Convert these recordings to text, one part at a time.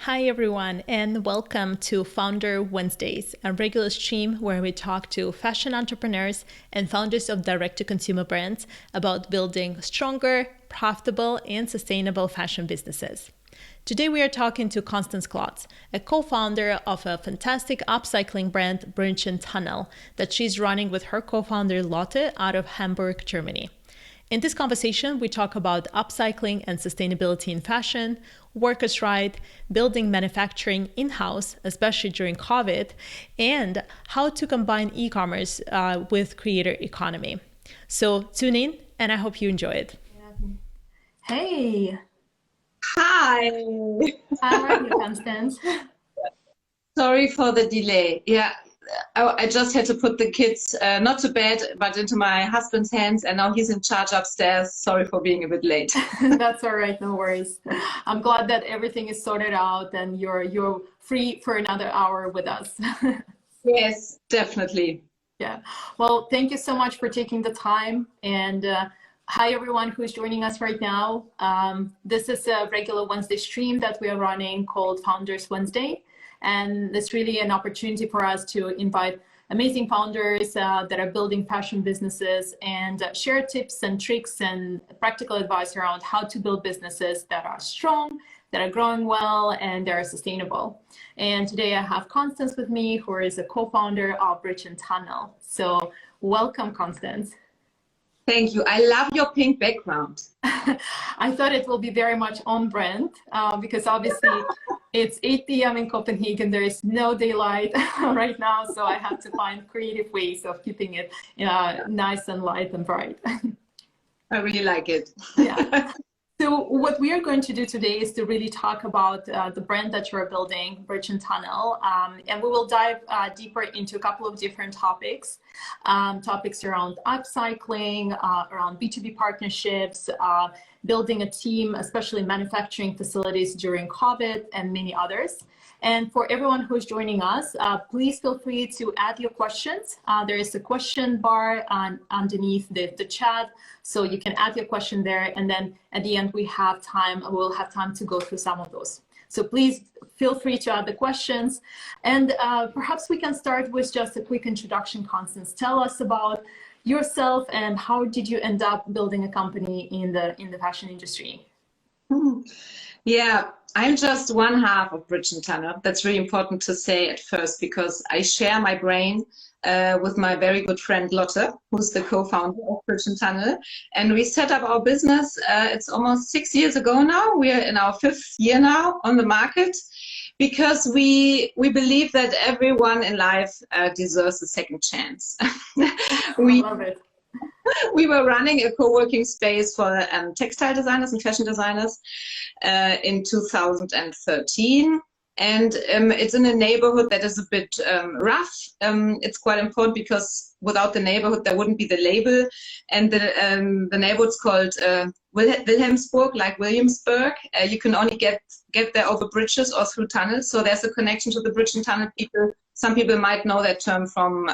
Hi, everyone, and welcome to Founder Wednesdays, a regular stream where we talk to fashion entrepreneurs and founders of direct-to-consumer brands about building stronger, profitable, and sustainable fashion businesses. Today, we are talking to Constanze Klotz, a co-founder of a fantastic upcycling brand, Bridge&Tunnel, that she's running with her co-founder Lotte out of Hamburg, Germany. In this conversation, we talk about upcycling and sustainability in fashion, workers' right, building manufacturing in-house, especially during COVID, and how to combine e-commerce with creator economy. So tune in, and I hope you enjoy it. Hey. Hi. How are you, Constanze? Sorry for the delay. Yeah, I just had to put the kids not to bed, but into my husband's hands, and now he's in charge upstairs. Sorry for being a bit late. That's all right, no worries. I'm glad that everything is sorted out and you're free for another hour with us. Yes, definitely. Yeah. Well, thank you so much for taking the time. And hi, everyone who's joining us right now. This is a regular Wednesday stream that we are running called Founders Wednesday. And it's really an opportunity for us to invite amazing founders that are building fashion businesses and share tips and tricks and practical advice around how to build businesses that are strong, that are growing well, and that are sustainable. And today I have Constanze with me, who is a co-founder of Bridge&Tunnel. So welcome, Constanze. Thank you. I love your pink background. I thought it will be very much on brand because obviously it's 8 p.m. in Copenhagen. There is no daylight right now, so I have to find creative ways of keeping it nice and light and bright. I really like it. Yeah. So what we are going to do today is to really talk about the brand that you're building, Bridge&Tunnel, and we will dive deeper into a couple of different topics, topics around upcycling, around B2B partnerships, building a team, especially manufacturing facilities during COVID, and many others. And for everyone who's joining us, please feel free to add your questions. There is a question bar underneath the chat, so you can add your question there. And then at the end, we'll have time to go through some of those. So please feel free to add the questions. And perhaps we can start with just a quick introduction. Constanze, tell us about yourself and how did you end up building a company in the fashion industry? Yeah, I'm just one half of Bridge&Tunnel. That's really important to say at first because I share my brain with my very good friend Lotte, who's the co-founder of Bridge&Tunnel. And we set up our business, it's almost 6 years ago now. We are in our 5th year now on the market because we believe that everyone in life deserves a second chance. I love it. We were running a co-working space for textile designers and fashion designers in 2013. And it's in a neighborhood that is a bit rough. It's quite important because without the neighborhood, there wouldn't be the label. And the neighborhood's called Wilhelmsburg, like Williamsburg. You can only get there over bridges or through tunnels. So there's a connection to the Bridge&Tunnel people. Some people might know that term from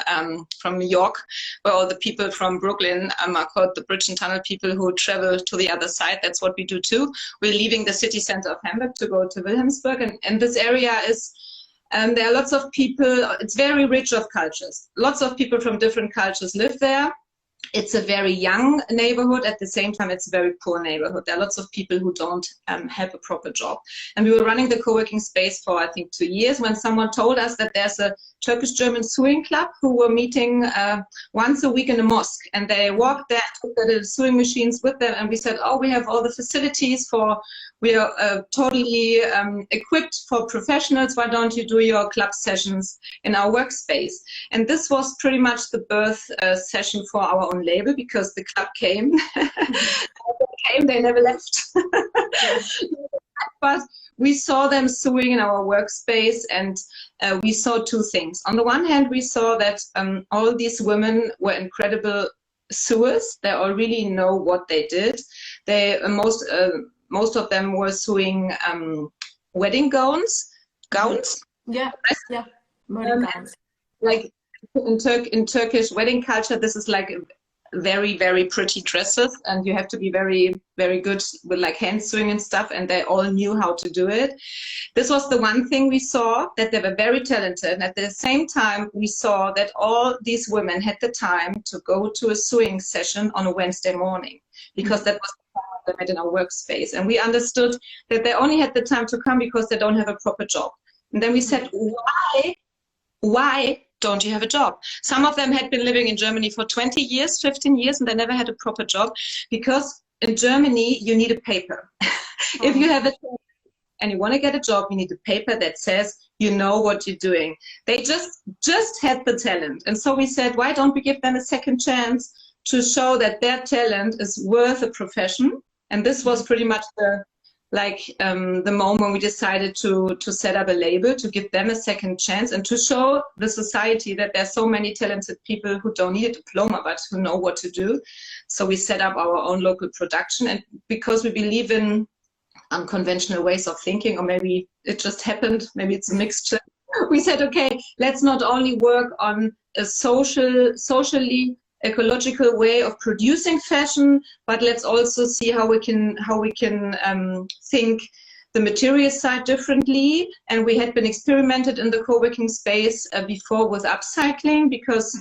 New York, where all the people from Brooklyn are called the Bridge&Tunnel people who travel to the other side. That's what we do too. We're leaving the city center of Hamburg to go to Wilhelmsburg. And this area is, there are lots of people, it's very rich of cultures. Lots of people from different cultures live there. It's a very young neighborhood. At the same time, it's a very poor neighborhood. There are lots of people who don't have a proper job. And we were running the co-working space for, I think, 2 years when someone told us that there's a Turkish-German sewing club who were meeting once a week in a mosque. And they walked there, took the sewing machines with them. And we said, oh, we have all the facilities we are totally equipped for professionals. Why don't you do your club sessions in our workspace? And this was pretty much the birth session for our own label because the club came. They never left. But we saw them sewing in our workspace and we saw two things. On the one hand, we saw that all these women were incredible sewers. They all really know what they did. They most of them were sewing wedding gowns. Yeah, wedding gowns. Like in Turkish wedding culture, this is like very, very pretty dresses, and you have to be very, very good with like hand sewing and stuff, and they all knew how to do it. This was the one thing we saw, that they were very talented. And at the same time, we saw that all these women had the time to go to a sewing session on a Wednesday morning, because that was the time they met in our workspace. And we understood that they only had the time to come because they don't have a proper job. And then we said, why don't you have a job? Some of them had been living in Germany for 20 years, 15 years, and they never had a proper job, because in Germany, you need a paper. If you have a job and you want to get a job, you need a paper that says you know what you're doing. They just had the talent. And so we said, why don't we give them a second chance to show that their talent is worth a profession? And this was pretty much the moment when we decided to set up a label, to give them a second chance and to show the society that there's so many talented people who don't need a diploma but who know what to do. So we set up our own local production, and because we believe in unconventional ways of thinking, or maybe it just happened, maybe it's a mixture, we said, okay, let's not only work on a socially ecological way of producing fashion, but let's also see how we can think the material side differently. And we had been experimented in the co-working space before with upcycling, because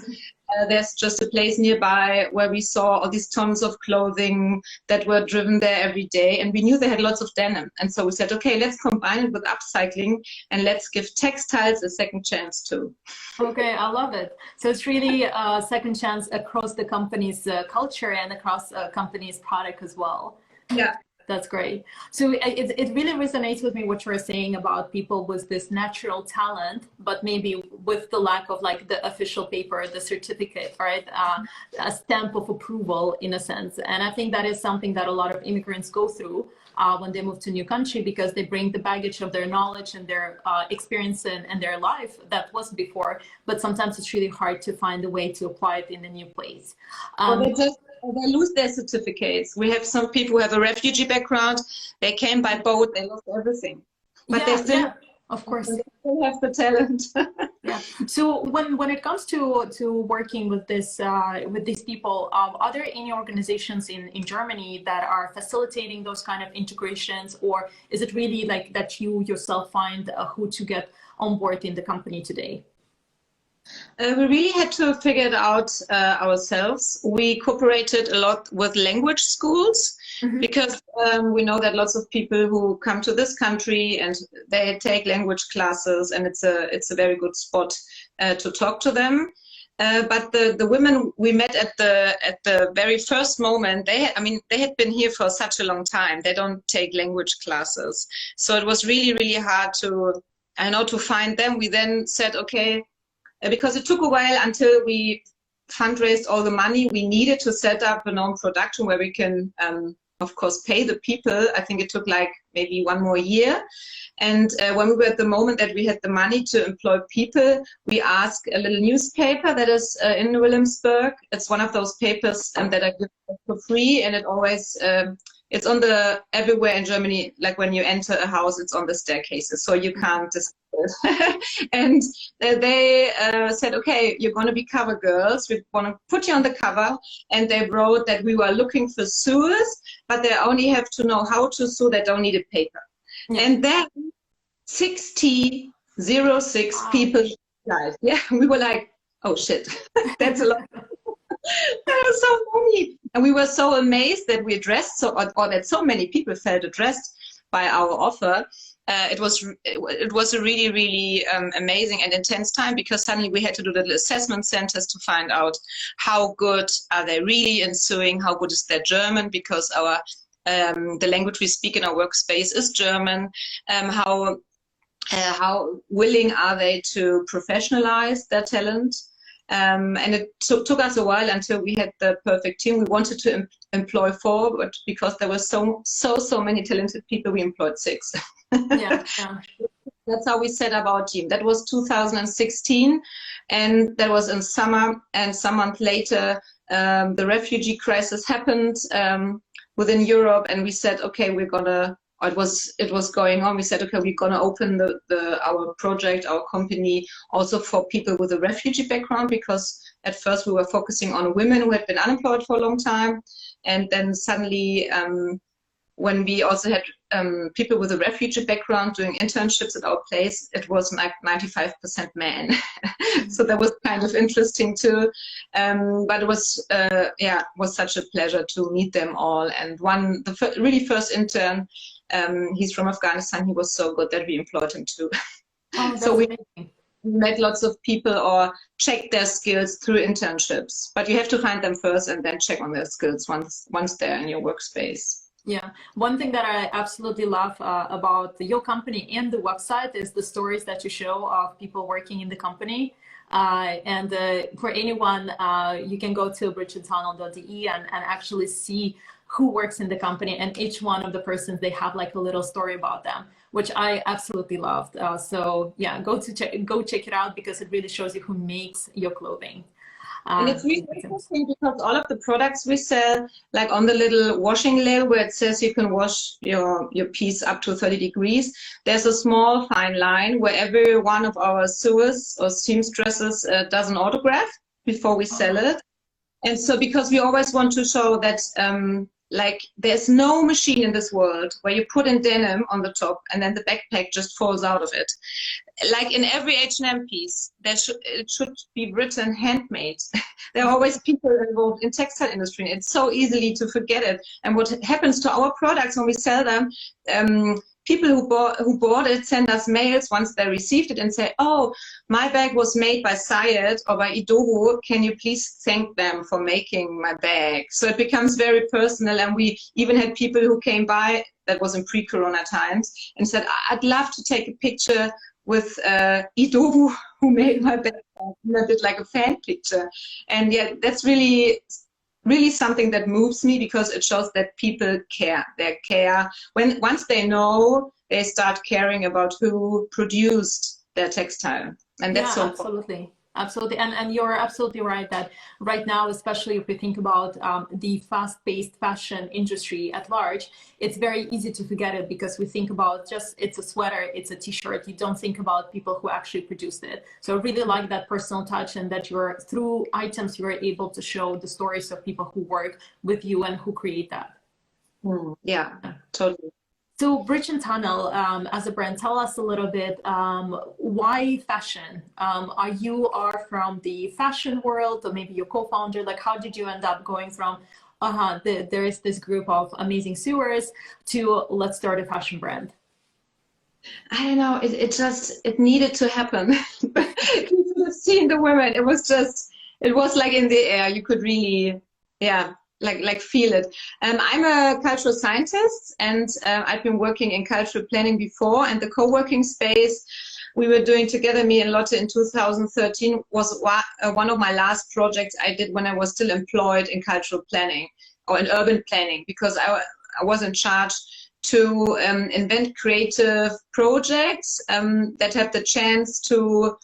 there's just a place nearby where we saw all these tons of clothing that were driven there every day, and we knew they had lots of denim. And so we said, okay, let's combine it with upcycling and let's give textiles a second chance too. Okay, I love it. So it's really a second chance across the company's culture and across company's product as well. Yeah. That's great. So it really resonates with me what you're saying about people with this natural talent, but maybe with the lack of like the official paper, the certificate, right? A stamp of approval in a sense. And I think that is something that a lot of immigrants go through when they move to a new country, because they bring the baggage of their knowledge and their experience and their life that was before. But sometimes it's really hard to find a way to apply it in a new place. They lose their certificates. We have some people who have a refugee background. They came by boat. They lost everything, but they still, of course, they still have the talent. Yeah. So when it comes to working with this with these people, are there any organizations in Germany that are facilitating those kind of integrations, or is it really like that you yourself find who to get on board in the company today? We really had to figure it out ourselves. We cooperated a lot with language schools, because we know that lots of people who come to this country and they take language classes, and it's a very good spot to talk to them. But the women we met at the very first moment, they had been here for such a long time. They don't take language classes, so it was really hard to find them. We then said, okay. Because it took a while until we fundraised all the money we needed to set up a known production where we can, of course, pay the people. I think it took like maybe 1 more year. And when we were at the moment that we had the money to employ people, we asked a little newspaper that is in Wilhelmsburg. It's one of those papers that I give for free, and it always it's on everywhere in Germany. Like when you enter a house, it's on the staircases, so you can't just. And they said, okay, you're going to be cover girls. We want to put you on the cover. And they wrote that we were looking for sewers, but they only have to know how to sew. They don't need a paper. Yeah. And then 06 people applied. Yeah, we were like, oh shit, that's a lot. There are so many. And we were so amazed that we addressed or that so many people felt addressed by our offer. It was a really amazing and intense time, because suddenly we had to do little assessment centers to find out how good are they really in sewing, how good is their German, because our the language we speak in our workspace is German. How willing are they to professionalize their talent? And it took us a while until we had the perfect team. We wanted to employ 4, but because there were so many talented people, we employed 6. Yeah. That's how we set up our team. That was 2016, and that was in summer. And some month later, the refugee crisis happened within Europe, and we said, okay, we're gonna it was going on. We said, okay, we're going to open our project, our company, also for people with a refugee background, because at first we were focusing on women who had been unemployed for a long time, and then suddenly when we also had people with a refugee background doing internships at our place, it was like 95% men. So that was kind of interesting too. But it was, was such a pleasure to meet them all. And the really first intern, he's from Afghanistan. He was so good that we employed him too. Oh, that's so we amazing. met lots of people or checked their skills through internships. But you have to find them first and then check on their skills once they're in your workspace. Yeah, one thing that I absolutely love about your company and the website is the stories that you show of people working in the company. And for anyone, you can go to bridge&tunnel.de and actually see who works in the company, and each one of the persons, they have like a little story about them, which I absolutely loved. So yeah, go check it out, because it really shows you who makes your clothing. And it's really interesting because all of the products we sell, like on the little washing label where it says you can wash your piece up to 30 degrees, there's a small fine line where every one of our sewers or seamstresses does an autograph before we sell it. And so because we always want to show that like there's no machine in this world where you put in denim on the top and then the backpack just falls out of it. Like in every H&M piece, it should be written handmade. There are always people involved in textile industry, and it's so easily to forget it. And what happens to our products when we sell them, people who bought it send us mails once they received it and say, oh, my bag was made by Syed or by Idowu. Can you please thank them for making my bag? So it becomes very personal. And we even had people who came by, that was in pre-corona times, and said, I'd love to take a picture with Idowu, who made my bag. And I did like a fan picture. And yeah, that's really something that moves me, because it shows that people care. They care. Once they know, they start caring about who produced their textile. And that's so absolutely. Absolutely. And you're absolutely right that right now, especially if we think about the fast-paced fashion industry at large, it's very easy to forget it, because we think about just it's a sweater, it's a t-shirt. You don't think about people who actually produced it. So I really like that personal touch, and that through items you're able to show the stories of people who work with you and who create that. Yeah, totally. So Bridge&Tunnel, as a brand, tell us a little bit, why fashion? You are from the fashion world, or maybe your co-founder, like how did you end up going from, there is this group of amazing sewers to let's start a fashion brand? I don't know, it needed to happen. You should have seen the women. It was like in the air. You could really, like feel it. I'm a cultural scientist, and I've been working in cultural planning before, and the co-working space we were doing together, me and Lotte, in 2013 was one of my last projects I did when I was still employed in cultural planning or in urban planning, because I was in charge to invent creative projects that have the chance to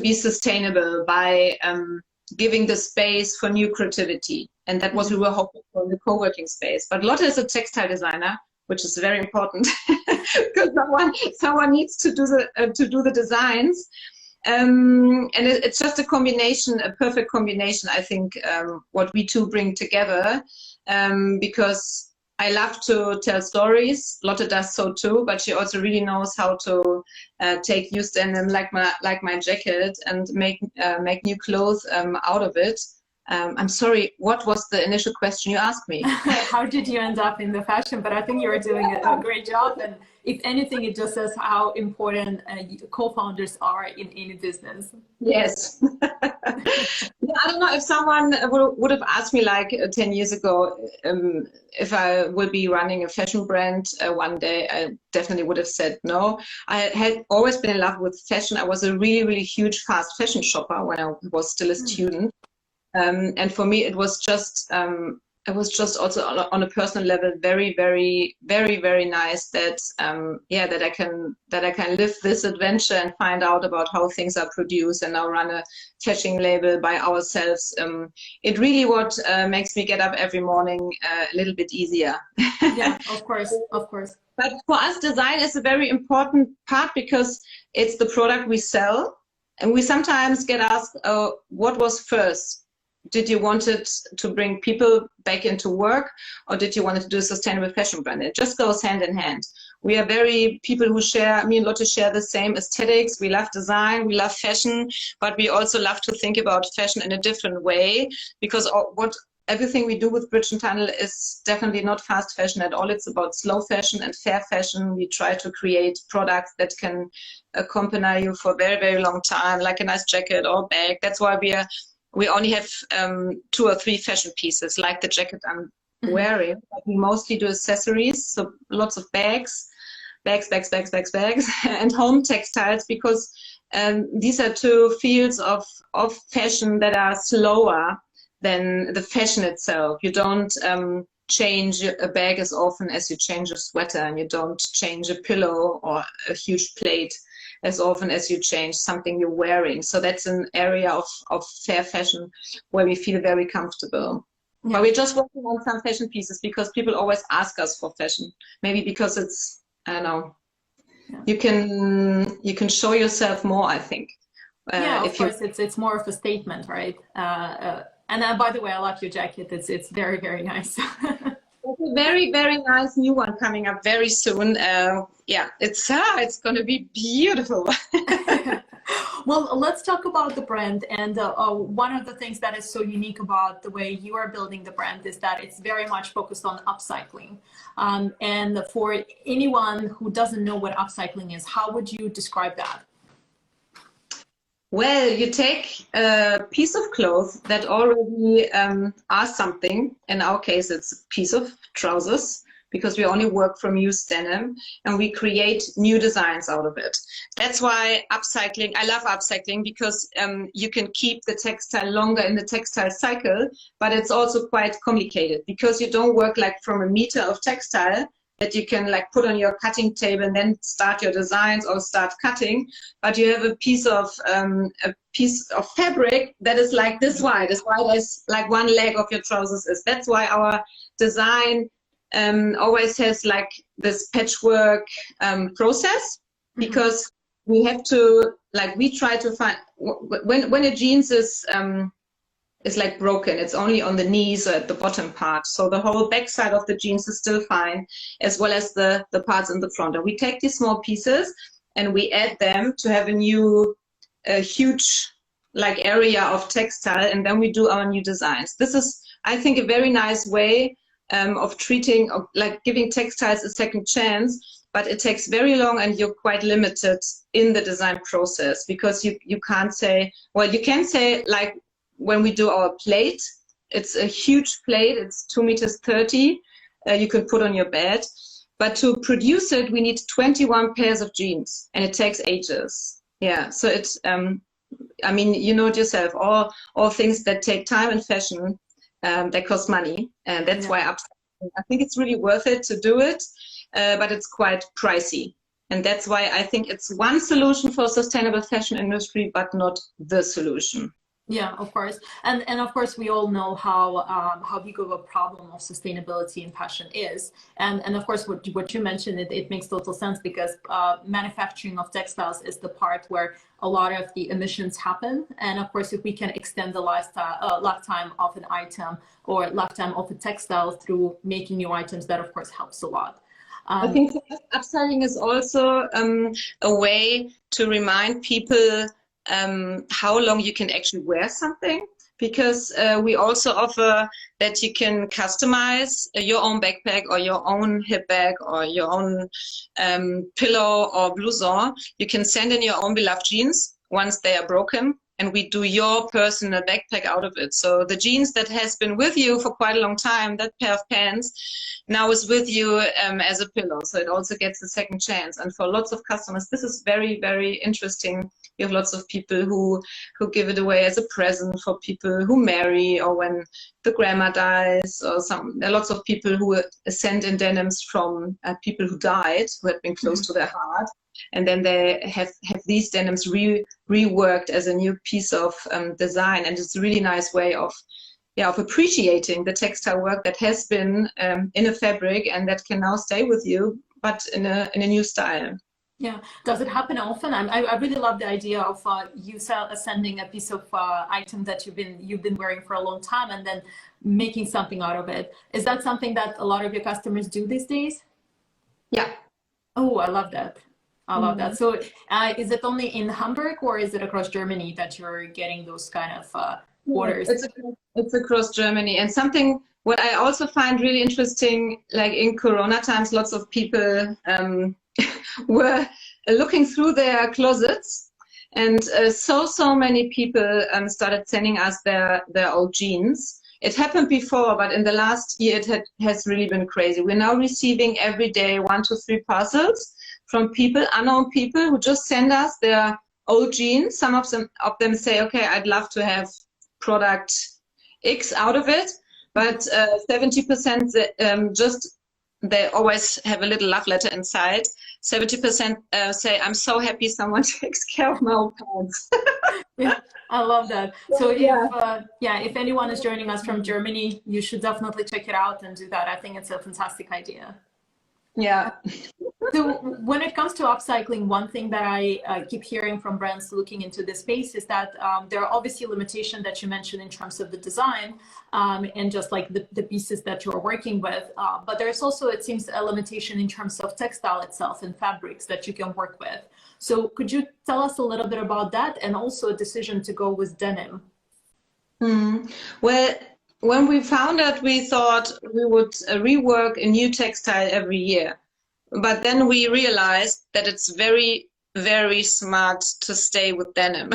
be sustainable by giving the space for new creativity. And that was we were hoping for in the co-working space. But Lotte is a textile designer, which is very important because someone needs to do the designs. And it's just a combination, a perfect combination, I think, what we two bring together, because I love to tell stories. Lotte does so too, but she also really knows how to take used denim like my jacket and make new clothes out of it. I'm sorry, what was the initial question you asked me? How did you end up in the fashion? But I think you're doing a great job. And if anything, it just says how important co-founders are in any business. Yes. I don't know if someone would have asked me like 10 years ago if I would be running a fashion brand one day, I definitely would have said no. I had always been in love with fashion. I was a really, really huge fast fashion shopper when I was still a student. And for me, it was just it was just also on a personal level very, very, very, very nice that yeah, that I can live this adventure and find out about how things are produced and now run a fashion label by ourselves. It really what makes me get up every morning a little bit easier. Yeah, of course, of course. But for us, design is a very important part because it's the product we sell, and we sometimes get asked, what was first? Did you want it to bring people back into work, or did you want to do a sustainable fashion brand? It just goes hand in hand. We are very people who share, me and Lotte share the same aesthetics. We love design, we love fashion, but we also love to think about fashion in a different way, because everything we do with Bridge&Tunnel is definitely not fast fashion at all. It's about slow fashion and fair fashion. We try to create products that can accompany you for a very, very long time, like a nice jacket or bag. That's why we only have 2 or 3 fashion pieces, like the jacket I'm wearing. But we mostly do accessories, so lots of bags, and home textiles, because these are 2 fields of fashion that are slower than the fashion itself. You don't change a bag as often as you change a sweater, and you don't change a pillow or a huge plate as often as you change something you're wearing. So that's an area of fair fashion where we feel very comfortable. Yeah. But we're just working on some fashion pieces because people always ask us for fashion. Maybe because it's, I don't know, yeah. you can show yourself more, I think. Yeah, of course, it's more of a statement, right? And by the way, I love your jacket. It's very, very nice. There's a very, very nice new one coming up very soon. Yeah, it's going to be beautiful. Well, let's talk about the brand. And one of the things that is so unique about the way you are building the brand is that it's very much focused on upcycling. And for anyone who doesn't know what upcycling is, how would you describe that? Well, you take a piece of cloth that already are something. In our case, it's a piece of trousers, because we only work from used denim, and we create new designs out of it. That's why upcycling, I love upcycling, because you can keep the textile longer in the textile cycle, but it's also quite complicated because you don't work like from a meter of textile that you can like put on your cutting table and then start your designs or start cutting, but you have a piece of fabric that is like this wide, as wide as like one leg of your trousers is. That's why our design always has like this patchwork process, because we have to, like, we try to find, when a jeans is like broken, it's only on the knees or at the bottom part, so the whole back side of the jeans is still fine, as well as the parts in the front. And we take these small pieces and we add them to have a huge like area of textile, and then we do our new designs. This is, I think, a very nice way of treating, like giving textiles a second chance, but it takes very long and you're quite limited in the design process, because you can't say, well, you can say, like, when we do our plate, it's a huge plate, it's 2.30 meters, you can put on your bed. But to produce it, we need 21 pairs of jeans, and it takes ages. Yeah, so it's, I mean, you know it yourself, all things that take time in fashion, they cost money. And that's why I think it's really worth it to do it, but it's quite pricey. And that's why I think it's one solution for sustainable fashion industry, but not the solution. Yeah, of course. And of course, we all know how big of a problem of sustainability in fashion is. And of course, what you mentioned, it makes total sense, because manufacturing of textiles is the part where a lot of the emissions happen. And of course, if we can extend the lifetime of an item or lifetime of a textile through making new items, that of course helps a lot. I think upcycling is also a way to remind people how long you can actually wear something, because we also offer that you can customize your own backpack or your own hip bag or your own pillow or blouson. You can send in your own beloved jeans once they are broken, and we do your personal backpack out of it. So the jeans that has been with you for quite a long time, that pair of pants, now is with you as a pillow. So it also gets a second chance. And for lots of customers, this is very, very interesting. We have lots of people who give it away as a present for people who marry, or when the grandma dies, or there are lots of people who send in denims from people who died, who had been close to their heart. And then they have these denims reworked as a new piece of design. And it's a really nice way of appreciating the textile work that has been in a fabric and that can now stay with you, but in a new style. Yeah. Does it happen often? I really love the idea of you sending a piece of item that you've been wearing for a long time and then making something out of it. Is that something that a lot of your customers do these days? Yeah. Oh, I love that. I love that. So is it only in Hamburg, or is it across Germany that you're getting those kind of orders? It's across Germany. And something what I also find really interesting, like in Corona times, lots of people were looking through their closets, and so many people started sending us their old jeans. It happened before, but in the last year it has really been crazy. We're now receiving every day 1 to 3 parcels from people, unknown people, who just send us their old jeans. Some of them say, okay, I'd love to have product X out of it, but 70% just, they always have a little love letter inside. 70% say, I'm so happy someone takes care of my old pants. Yeah, I love that. So if anyone is joining us from Germany, you should definitely check it out and do that. I think it's a fantastic idea. Yeah. So when it comes to upcycling, one thing that I keep hearing from brands looking into this space is that there are obviously limitations that you mentioned in terms of the design and just like the pieces that you're working with. But there's also, it seems, a limitation in terms of textile itself and fabrics that you can work with. So could you tell us a little bit about that, and also a decision to go with denim? Well, when we found out, we thought we would rework a new textile every year. But then we realized that it's very, very smart to stay with denim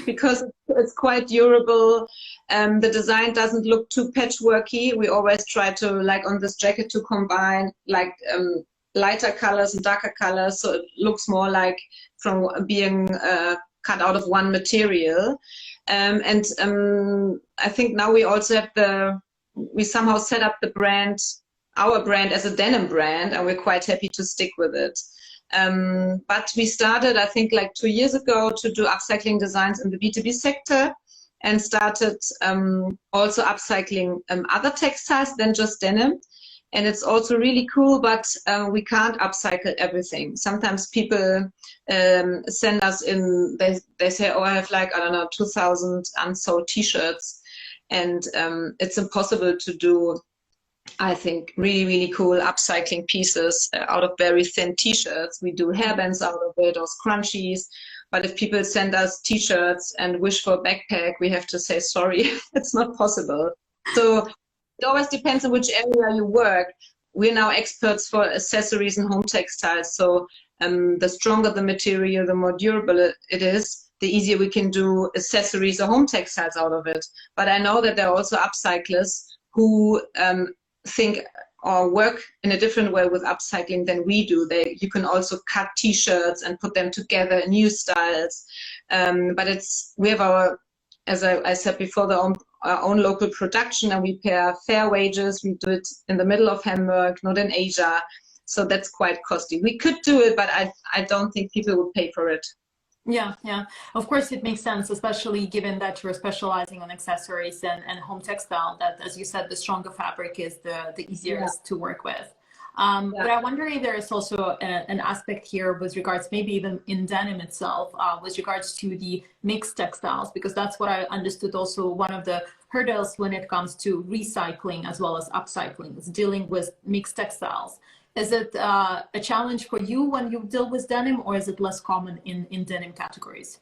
because it's quite durable. The design doesn't look too patchworky. We always try to, like on this jacket, to combine like lighter colors and darker colors, so it looks more like from being cut out of one material. I think now we also have we somehow set up the brand, our brand, as a denim brand, and we're quite happy to stick with it. But we started, I think, like 2 years ago to do upcycling designs in the B2B sector, and started also upcycling other textiles than just denim. And it's also really cool, but we can't upcycle everything. Sometimes people send us in, they say, oh, I have like, I don't know, 2,000 unsold t-shirts. And it's impossible to do, I think, really, really cool upcycling pieces out of very thin t-shirts. We do hairbands out of it, or scrunchies. But if people send us t-shirts and wish for a backpack, we have to say, sorry, it's not possible. So it always depends on which area you work. We're now experts for accessories and home textiles. So the stronger the material, the more durable it is, the easier we can do accessories or home textiles out of it. But I know that there are also upcyclers who think or work in a different way with upcycling than we do. You can also cut t-shirts and put them together in new styles. But we have our, as I said before, our own local production, and we pay fair wages. We do it in the middle of Hamburg, not in Asia. So that's quite costly. We could do it, but I don't think people would pay for it. Yeah, yeah. Of course, it makes sense, especially given that you're specializing on accessories and home textile, that, as you said, the stronger fabric is the easiest to work with. But I wonder if there is also an aspect here with regards, maybe even in denim itself, with regards to the mixed textiles, because that's what I understood also one of the hurdles when it comes to recycling as well as upcycling, is dealing with mixed textiles. Is it a challenge for you when you deal with denim, or is it less common in denim categories?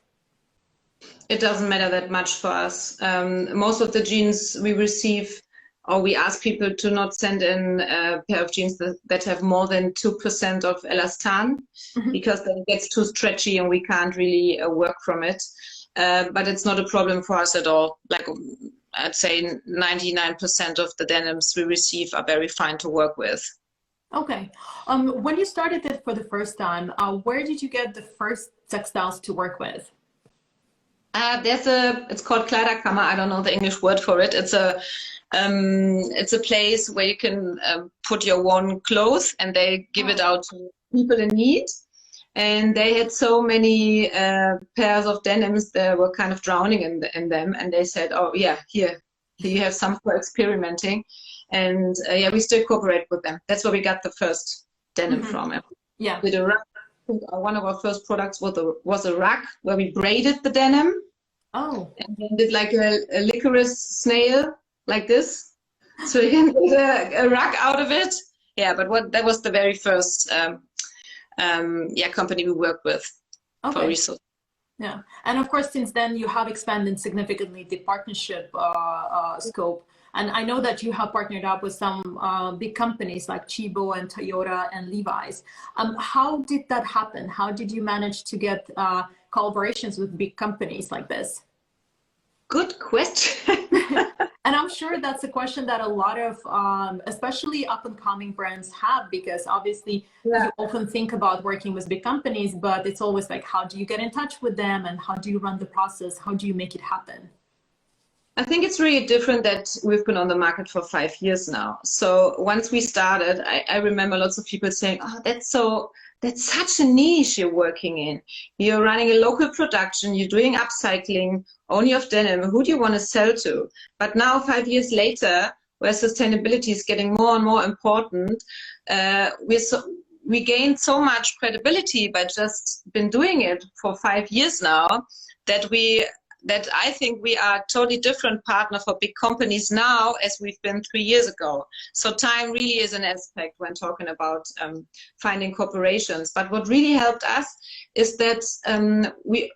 It doesn't matter that much for us. Most of the jeans we receive, or we ask people to not send in a pair of jeans that have more than 2% of elastan, because then it gets too stretchy and we can't really work from it. but it's not a problem for us at all. Like I'd say 99% of the denims we receive are very fine to work with. Okay. When you started it for the first time, where did you get the first textiles to work with? It's called Kleiderkammer. I don't know the English word for it. It's a place where you can put your worn clothes, and they give it out to people in need. And they had so many pairs of denims that were kind of drowning in them. And they said, oh yeah, here you have some for experimenting. And yeah, we still cooperate with them. That's where we got the first denim from. Yeah. With a rug. One of our first products was a rug where we braided the denim. Oh. And then did like a licorice snail like this. So you can get a rug out of it. Yeah, but that was the very first company we worked with for resource. Yeah, and of course, since then you have expanded significantly the partnership scope. And I know that you have partnered up with some big companies like Chibo and Toyota and Levi's. How did that happen? How did you manage to get collaborations with big companies like this? Good question. And I'm sure that's a question that a lot of, especially up-and-coming brands have, because obviously you often think about working with big companies, but it's always like, how do you get in touch with them and how do you run the process? How do you make it happen? I think it's really different that we've been on the market for 5 years now. So once we started, I remember lots of people saying, oh, that's such a niche you're working in. You're running a local production, you're doing upcycling, only of denim. Who do you want to sell to? But now, 5 years later, where sustainability is getting more and more important, we gained so much credibility by just been doing it for 5 years now that I think we are a totally different partner for big companies now as we've been 3 years ago. So time really is an aspect when talking about finding corporations. But what really helped us is that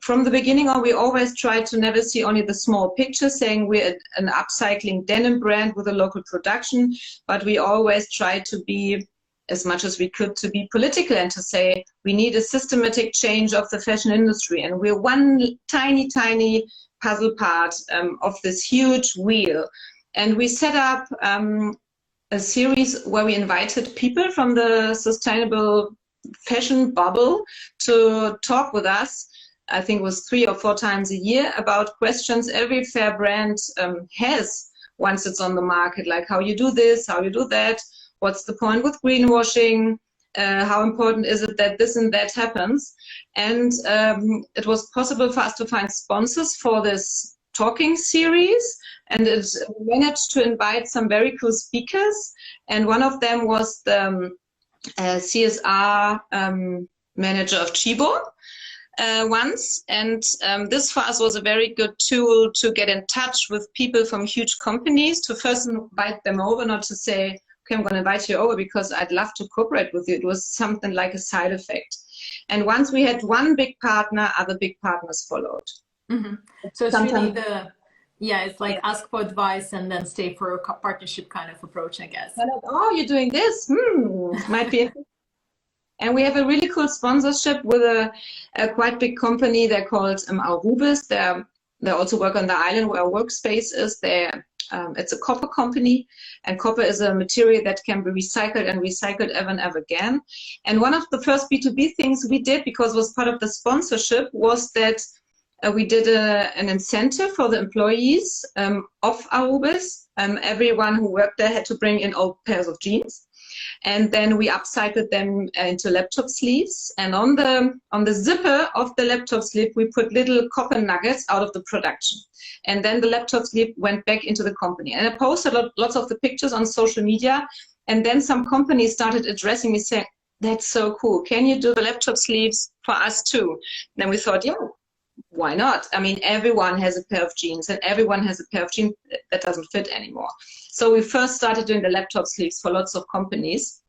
from the beginning on, we always tried to never see only the small picture saying we're an upcycling denim brand with a local production, but we always tried to be as much as we could to be political and to say we need a systematic change of the fashion industry, and we're one tiny puzzle part of this huge wheel. And we set up a series where we invited people from the sustainable fashion bubble to talk with us. I think it was 3 or 4 times a year about questions every fair brand has once it's on the market, like how you do this, how you do that. What's the point with greenwashing? How important is it that this and that happens? And it was possible for us to find sponsors for this talking series. And it managed to invite some very cool speakers. And one of them was the CSR manager of Chibo once. And this for us was a very good tool to get in touch with people from huge companies, to first invite them over, not to say, okay, I'm going to invite you over because I'd love to cooperate with you. It was something like a side effect. And once we had one big partner, other big partners followed. Mm-hmm. So it's really it's like ask for advice and then stay for a partnership kind of approach, I guess. Like, oh, you're doing this? Might be. And we have a really cool sponsorship with a quite big company. They're called Arubis. They also work on the island where our workspace is. It's a copper company, and copper is a material that can be recycled and recycled ever and ever again. And one of the first B2B things we did, because it was part of the sponsorship, was that we did an incentive for the employees of Arubis. Everyone who worked there had to bring in old pairs of jeans. And then we upcycled them into laptop sleeves. And on the zipper of the laptop sleeve, we put little copper nuggets out of the production. And then the laptop sleeve went back into the company. And I posted lots of the pictures on social media. And then some companies started addressing me saying, that's so cool. Can you do the laptop sleeves for us too? And then we thought, yeah, why not? I mean, everyone has a pair of jeans, and everyone has a pair of jeans that doesn't fit anymore. So we first started doing the laptop sleeves for lots of companies.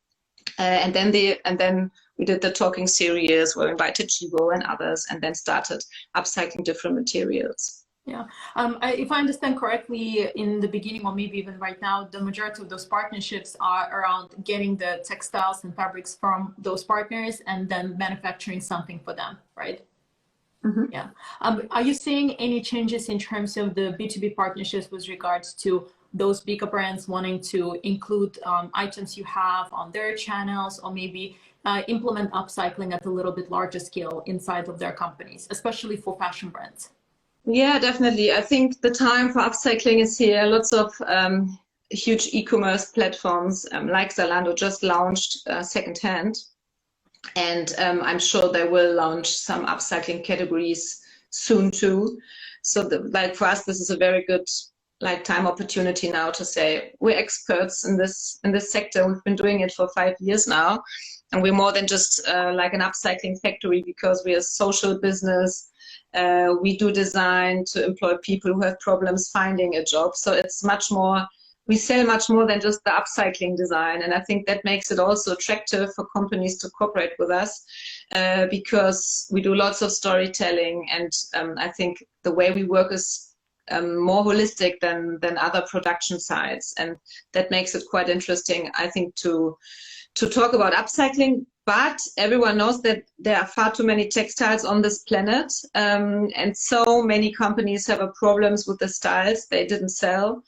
And then we did the talking series where we invited Chibo and others, and then started upcycling different materials. Yeah, if I understand correctly, in the beginning, or maybe even right now, the majority of those partnerships are around getting the textiles and fabrics from those partners and then manufacturing something for them, right? Yeah. Are you seeing any changes in terms of the B2B partnerships with regards to those bigger brands wanting to include items you have on their channels, or maybe implement upcycling at a little bit larger scale inside of their companies, especially for fashion brands? Yeah, definitely. I think the time for upcycling is here. Lots of huge e-commerce platforms like Zalando just launched secondhand. And I'm sure they will launch some upcycling categories soon too. So like for us, this is a very good like time opportunity now to say we're experts in this sector. We've been doing it for 5 years now, and we're more than just like an upcycling factory, because we're a social business. We do design to employ people who have problems finding a job. So it's much more, we sell much more than just the upcycling design. And I think that makes it also attractive for companies to cooperate with us, because we do lots of storytelling. And I think the way we work is more holistic than other production sites. And that makes it quite interesting, I think, to talk about upcycling. But everyone knows that there are far too many textiles on this planet. And so many companies have problems with the styles they didn't sell.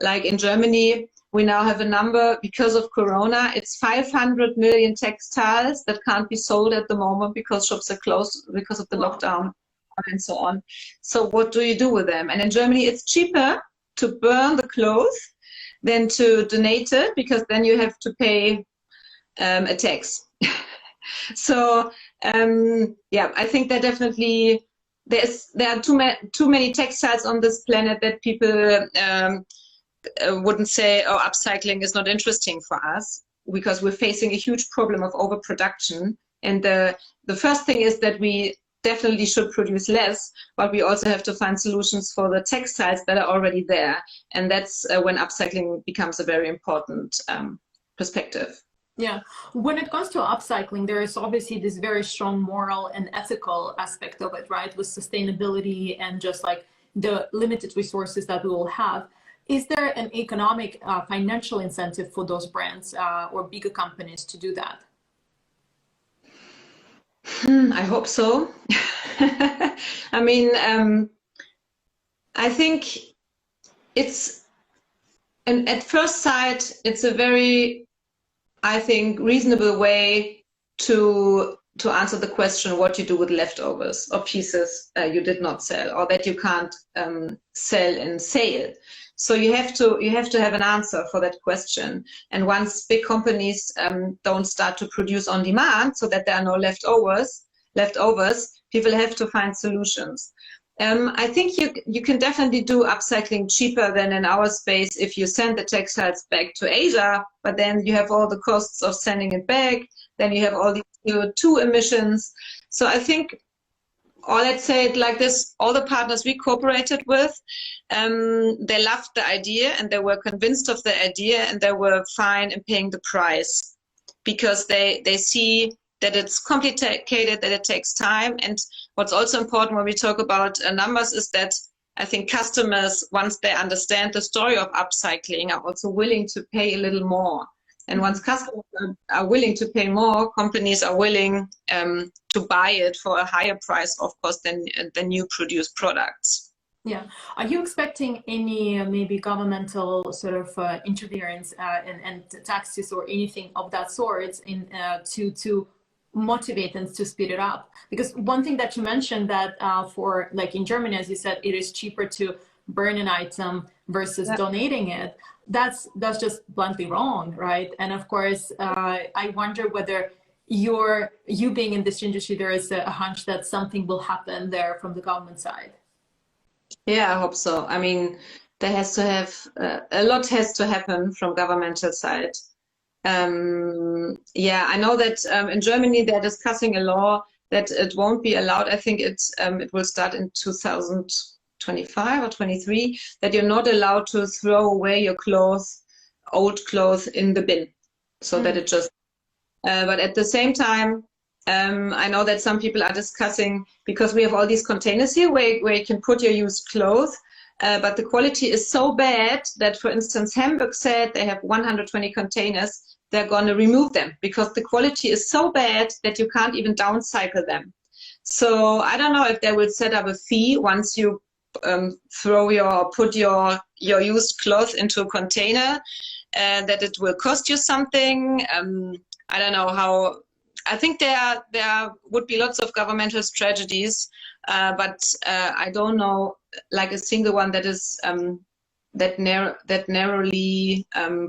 Like in Germany, we now have a number, because of Corona, it's 500 million textiles that can't be sold at the moment because shops are closed because of the lockdown and so on. So what do you do with them? And in Germany, it's cheaper to burn the clothes than to donate it, because then you have to pay a tax. So yeah, I think that definitely there are too many textiles on this planet that people wouldn't say, oh, upcycling is not interesting for us, because we're facing a huge problem of overproduction. And the first thing is that we definitely should produce less, but we also have to find solutions for the textiles that are already there. And that's when upcycling becomes a very important perspective. Yeah, when it comes to upcycling, there is obviously this very strong moral and ethical aspect of it, right? With sustainability and just like the limited resources that we will have. Is there an economic, financial incentive for those brands or bigger companies to do that? I hope so. I mean, I think it's, and at first sight, it's a very, I think, reasonable way to answer the question what you do with leftovers or pieces you did not sell, or that you can't sell in sale. So you have to have an answer for that question. And once big companies don't start to produce on demand, so that there are no leftovers, people have to find solutions. I think you can definitely do upcycling cheaper than in our space if you send the textiles back to Asia, but then you have all the costs of sending it back, then you have all the CO2 emissions. So I think, or let's say it like this, all the partners we cooperated with, they loved the idea and they were convinced of the idea, and they were fine in paying the price, because they see that it's complicated, that it takes time. And what's also important when we talk about numbers is that I think customers, once they understand the story of upcycling, are also willing to pay a little more. And once customers are willing to pay more, companies are willing to buy it for a higher price, of course, than new produced products. Yeah. Are you expecting any maybe governmental sort of interference and taxes or anything of that sort in to motivate and to speed it up? Because one thing that you mentioned, that for like in Germany, as you said, it is cheaper to burn an item versus donating it. That's just bluntly wrong, right? And of course, I wonder whether you being in this industry, there is a hunch that something will happen there from the government side. Yeah, I hope so. I mean, there has to have a lot has to happen from governmental side. Yeah, I know that in Germany they're discussing a law that it won't be allowed. I think it will start in 2025 or 23, that you're not allowed to throw away your clothes, old clothes, in the bin, so that it just. But at the same time, I know that some people are discussing, because we have all these containers here where you can put your used clothes. But the quality is so bad that, for instance, Hamburg said they have 120 containers. They're going to remove them because the quality is so bad that you can't even downcycle them. So I don't know if they will set up a fee once you put your used clothes into a container, that it will cost you something. I don't know how. I think there would be lots of governmental strategies, but I don't know like a single one that is that narrowly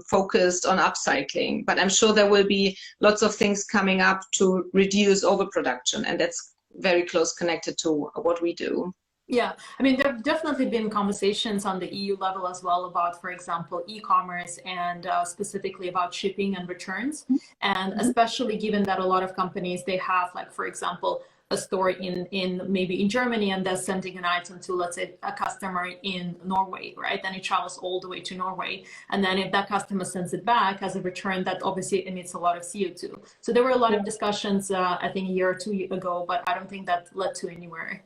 focused on upcycling. But I'm sure there will be lots of things coming up to reduce overproduction, and that's very close connected to what we do. Yeah, I mean, there have definitely been conversations on the EU level as well about, for example, e-commerce and specifically about shipping and returns. And especially given that a lot of companies, they have, like, for example, a store in maybe in Germany, and they're sending an item to, let's say, a customer in Norway, right? Then it travels all the way to Norway. And then if that customer sends it back as a return, that obviously emits a lot of CO2. So there were a lot of discussions, I think a year or two ago, but I don't think that led to anywhere.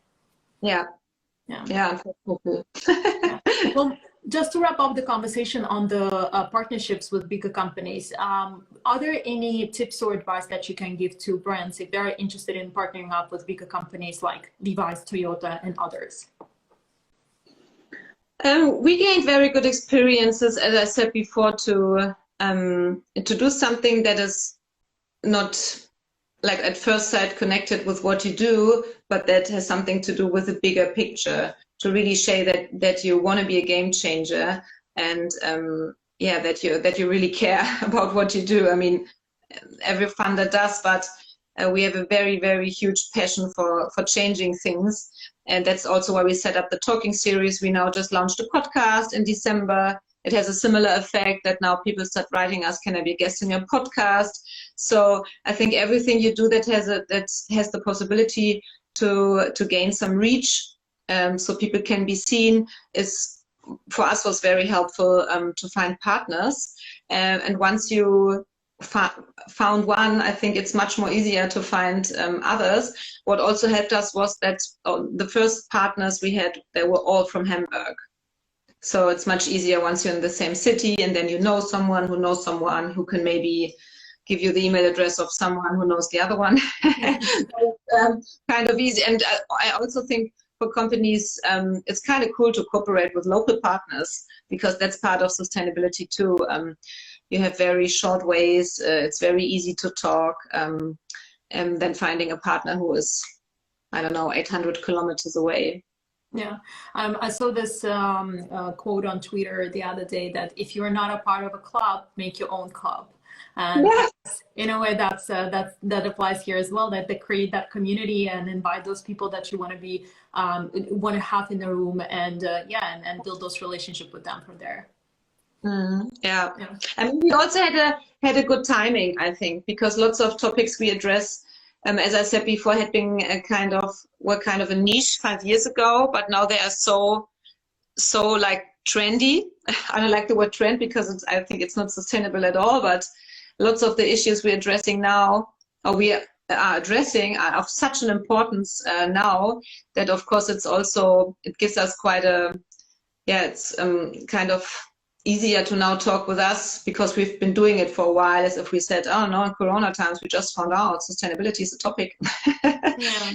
Yeah. Yeah. Yeah. Well, just to wrap up the conversation on the partnerships with bigger companies, are there any tips or advice that you can give to brands if they're interested in partnering up with bigger companies like Levi's, Toyota, and others? We gained very good experiences, as I said before, to do something that is not like at first sight connected with what you do, but that has something to do with a bigger picture, to really show that you want to be a game changer, and yeah, that you really care about what you do. I mean, every funder does, but we have a very, very huge passion for changing things. And that's also why we set up the talking series. We now just launched a podcast in December. It has a similar effect that now people start writing us, can I be a guest in your podcast? So I think everything you do that has the possibility to gain some reach, so people can be seen, is for us was very helpful to find partners. And once you found one, I think it's much more easier to find others. What also helped us was that the first partners we had, they were all from Hamburg. So it's much easier once you're in the same city, and then you know someone who knows someone who can maybe give you the email address of someone who knows the other one. Kind of easy. And I also think for companies, it's kind of cool to cooperate with local partners, because that's part of sustainability too. You have very short ways. It's very easy to talk. And then finding a partner who is, I don't know, 800 kilometers away. Yeah, I saw this quote on Twitter the other day that if you're not a part of a club, make your own club. And yes, in a way, that applies here as well. That they create that community and invite those people that you want to have in the room, and and build those relationships with them from there. Yeah, I mean, we also had a good timing, I think, because lots of topics we address, as I said before, had been kind of a niche 5 years ago, but now they are so like trendy. I don't like the word trend because I think it's not sustainable at all, but lots of the issues we're addressing now, or we are addressing, are of such an importance now that, of course, it gives us quite it's kind of easier to now talk with us, because we've been doing it for a while, as if we said, oh no, in Corona times, we just found out sustainability is a topic. Yeah.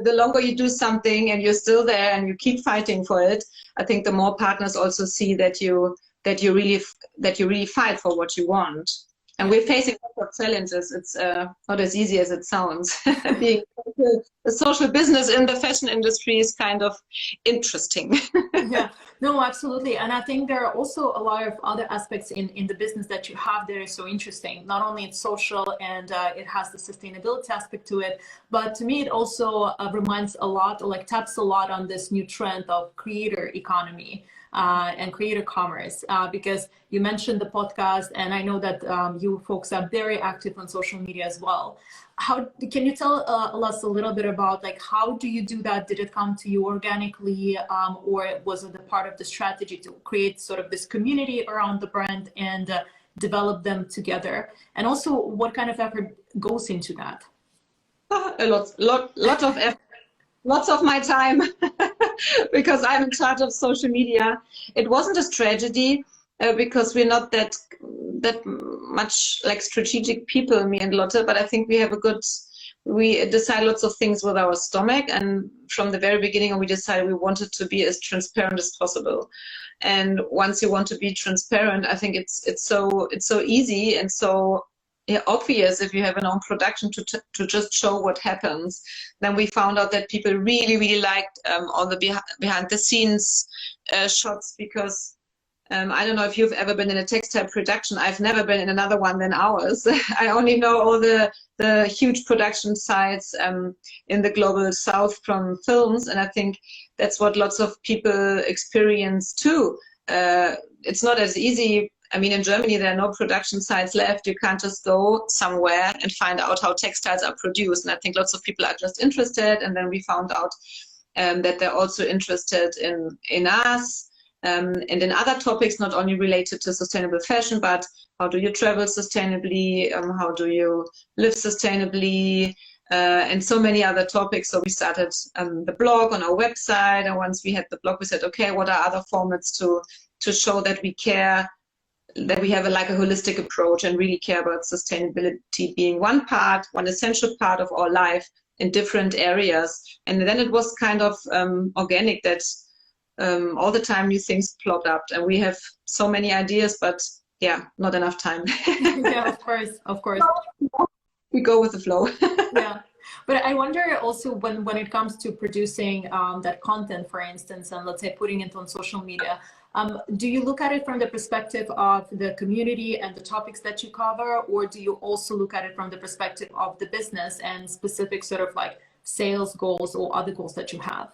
The longer you do something and you're still there and you keep fighting for it, I think the more partners also see that you really fight for what you want. And we're facing lots of challenges. It's not as easy as it sounds. Being a social business in the fashion industry is kind of interesting. Yeah, no, absolutely. And I think there are also a lot of other aspects in the business that you have that are so interesting. Not only it's social and it has the sustainability aspect to it, but to me it also reminds a lot, like taps a lot on this new trend of creator economy. And creator commerce, because you mentioned the podcast, and I know that you folks are very active on social media as well. How can you tell us a little bit about, like, how do you do that? Did it come to you organically, or was it a part of the strategy to create sort of this community around the brand and develop them together? And also, what kind of effort goes into that? A lot of effort. Lots of my time, because I'm in charge of social media. It wasn't a strategy, because we're not that much like strategic people, me and Lotte, but I think we have a good we decide lots of things with our stomach, and from the very beginning we decided we wanted to be as transparent as possible. And once you want to be transparent, I think it's so easy and so obvious if you have an own production to just show what happens. Then we found out that people really liked all the behind the scenes shots, because I don't know if you've ever been in a textile production. I've never been in another one than ours. I only know all the huge production sites in the global south from films, and I think that's what lots of people experience too. It's not as easy. I mean, in Germany, there are no production sites left. You can't just go somewhere and find out how textiles are produced. And I think lots of people are just interested. And then we found out that they're also interested in us. And in other topics, not only related to sustainable fashion, but how do you travel sustainably, how do you live sustainably, and so many other topics. So we started the blog on our website, and once we had the blog, we said, okay, what are other formats to show that we care, that we have a holistic approach and really care about sustainability being one essential part of our life in different areas. And then it was kind of organic that all the time new things plopped up, and we have so many ideas, but yeah, not enough time. Yeah, of course. We go with the flow. Yeah, but I wonder also when it comes to producing that content, for instance, and let's say putting it on social media, do you look at it from the perspective of the community and the topics that you cover, or do you also look at it from the perspective of the business and specific sort of like sales goals or other goals that you have?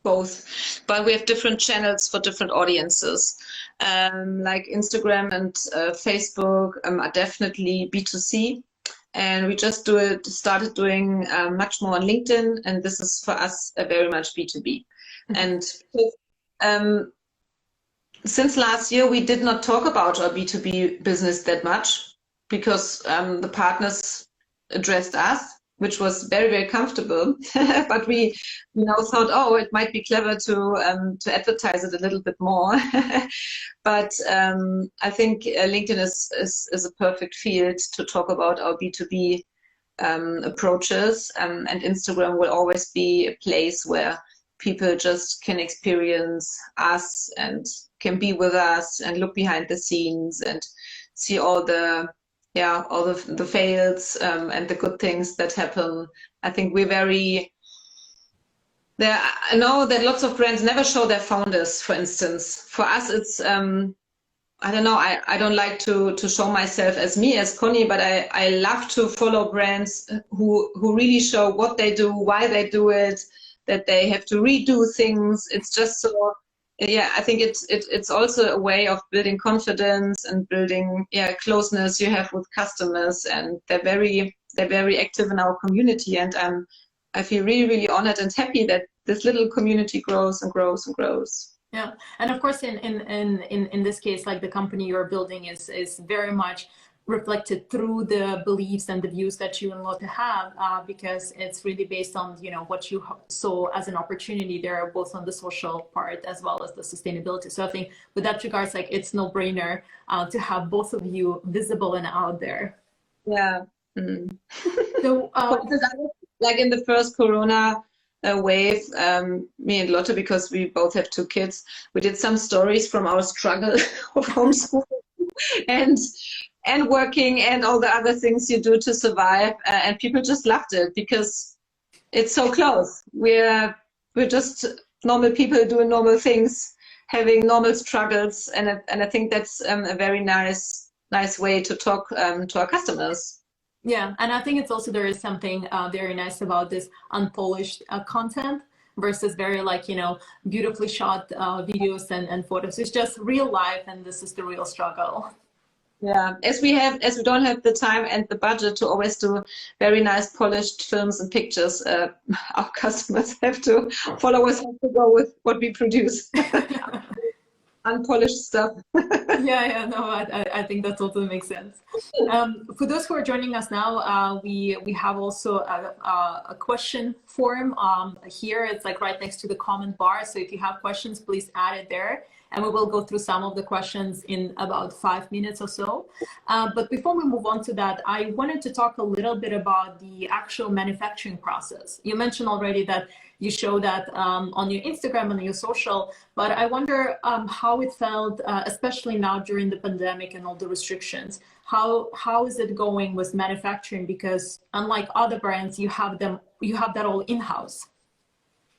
Both, but we have different channels for different audiences. Like Instagram and Facebook are definitely B2C, and we just started doing much more on LinkedIn, and this is for us very much B2B. Mm-hmm. And since last year, we did not talk about our B2B business that much, because the partners addressed us, which was very comfortable. But we thought, oh, it might be clever to advertise it a little bit more. But I think LinkedIn is a perfect field to talk about our B2B approaches, and Instagram will always be a place where people just can experience us and can be with us and look behind the scenes and see all the fails and the good things that happen. I think I know that lots of brands never show their founders, for instance. For us, it's, I don't know, I don't like to show myself as me, as Connie, but I love to follow brands who really show what they do, why they do it, that they have to redo things. It's just so, yeah, I think it's also a way of building confidence and building closeness you have with customers, and they're very active in our community, and I feel really honored and happy that this little community grows and grows and grows. Yeah, and of course in this case, like the company you're building is very much reflected through the beliefs and the views that you and Lotte have, because it's really based on what you saw as an opportunity there, both on the social part as well as the sustainability. So I think with that regards, like it's no brainer to have both of you visible and out there. Yeah. Mm. So like in the first Corona wave, me and Lotte, because we both have 2 kids, we did some stories from our struggle of homeschooling and working and all the other things you do to survive, and people just loved it because it's so close. We're just normal people doing normal things, having normal struggles, and I think that's a very nice way to talk to our customers. Yeah, and I think it's also, there is something very nice about this unpolished content versus very beautifully shot videos and photos. It's just real life, and this is the real struggle. Yeah, as we don't have the time and the budget to always do very nice polished films and pictures, our customers have to, followers have to go with what we produce. Unpolished stuff. Yeah, no, I think that totally makes sense. For those who are joining us now, we have also a question form here. It's like right next to the comment bar. So if you have questions, please add it there. and we will go through some of the questions in about 5 minutes or so. But before we move on to that, I wanted to talk a little bit about the actual manufacturing process. You mentioned already that you show that on your Instagram and your social, but I wonder how it felt, especially now during the pandemic and all the restrictions. How is it going with manufacturing? Because unlike other brands, you have that all in-house.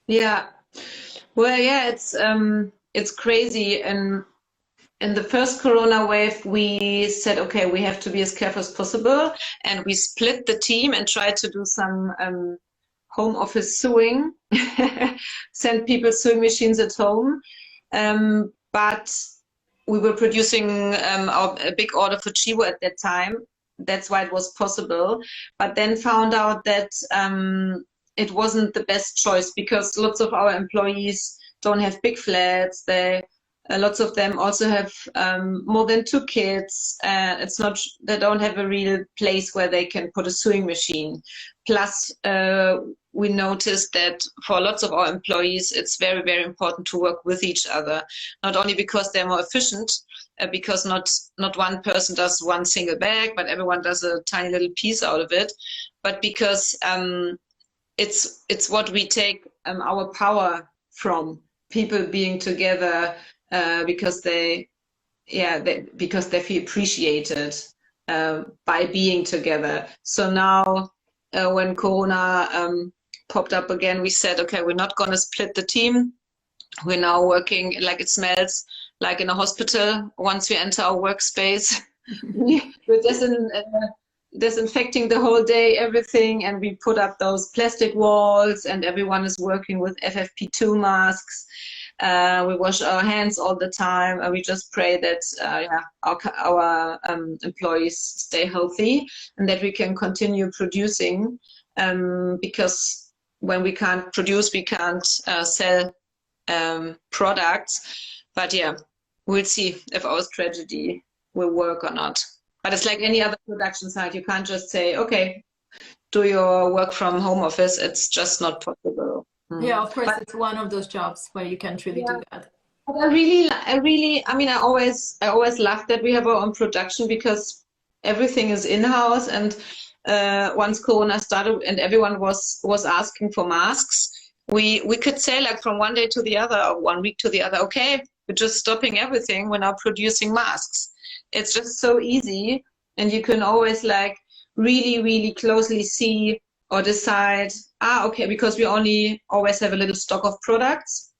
Yeah, well, yeah, it's crazy. And in the first Corona wave, we said, okay, we have to be as careful as possible, and we split the team and tried to do some home office sewing, send people sewing machines at home. But we were producing a big order for Chibo at that time. That's why it was possible. But then found out that it wasn't the best choice, because lots of our employees don't have big flats. Lots of them also have more than 2 kids. They don't have a real place where they can put a sewing machine. Plus, we noticed that for lots of our employees, it's very, very important to work with each other. Not only because they're more efficient, because not one person does one single bag, but everyone does a tiny little piece out of it. But because it's what we take our power from, people being together, because they feel appreciated by being together. So now when Corona popped up again, we said, okay, we're not going to split the team. We're now working like it smells like in a hospital. Once we enter our workspace, we're disinfecting the whole day, everything, and we put up those plastic walls, and everyone is working with FFP2 masks. We wash our hands all the time, and we just pray that our employees stay healthy and that we can continue producing, because when we can't produce, we can't sell products. But yeah, we'll see if our strategy will work or not. But it's like any other production site. You can't just say, okay, do your work from home office. It's just not possible. Yeah, of course, it's one of those jobs where you can't really do that. But I always loved that we have our own production, because everything is in-house. And once Corona started and everyone was asking for masks, we could say, like, from one day to the other, or 1 week to the other, okay, we're just stopping everything. We're now producing masks. It's just so easy, and you can always like really, really closely see or decide, okay, because we only always have a little stock of products,